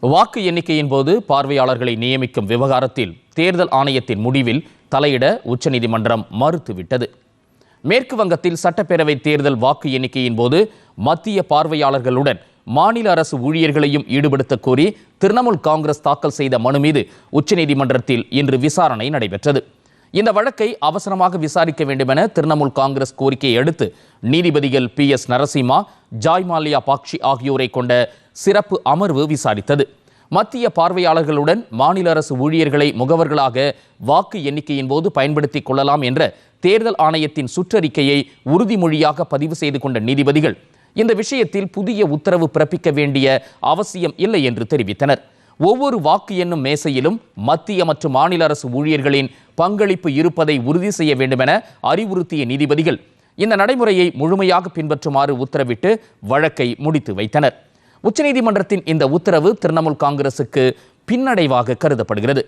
வாக்கு எண்ணிக்கையின் போது பார்வையாளர்களை நியமிக்கும் விவகாரத்தில் தேர்தல் ஆணையத்தின் முடிவில் தலையிட உச்சநீதிமன்றம் மறுத்துவிட்டது. மேற்கு வங்கத்தில் சட்டப்பேரவை தேர்தல் வாக்கு எண்ணிக்கையின் போது மத்திய பார்வையாளர்களுடன் மாநில அரசு ஊழியர்களையும் ஈடுபடுத்த கோரி திரிணாமுல் காங்கிரஸ் தாக்கல் செய்த மனு மீது உச்சநீதிமன்றத்தில் இன்று விசாரணை நடைபெற்றது. இந்த வழக்கை அவசரமாக விசாரிக்க வேண்டுமென திரிணாமுல் காங்கிரஸ் கோரிக்கையை அடுத்து நீதிபதிகள் PS நரசிம்மா, ஜாய் மால்யா பாக்ஷி ஆகியோரை கொண்ட சிறப்பு அமர்வு விசாரித்தது. மத்திய பார்வையாளர்களுடன் மாநில அரசு ஊழியர்களை முகவர்களாக வாக்கு எண்ணிக்கையின் போது பயன்படுத்திக் கொள்ளலாம் என்ற தேர்தல் ஆணையத்தின் சுற்றறிக்கையை உறுதிமொழியாக பதிவு செய்து கொண்ட நீதிபதிகள் இந்த விஷயத்தில் புதிய உத்தரவு பிறப்பிக்க வேண்டிய அவசியம் இல்லை என்று தெரிவித்தனர். ஒவ்வொரு வாக்கு எண்ணும் மேசையிலும் மத்திய மற்றும் மாநில அரசு ஊழியர்களின் பங்களிப்பு இருப்பதை உறுதி செய்ய வேண்டுமென அறிவுறுத்திய நீதிபதிகள் இந்த நடைமுறையை முழுமையாக பின்பற்றுமாறு உத்தரவிட்டு வழக்கை முடித்து வைத்தனர். உச்சநீதிமன்றத்தின் இந்த உத்தரவு திரிணாமுல் காங்கிரசுக்கு பின்னடைவாக கருதப்படுகிறது.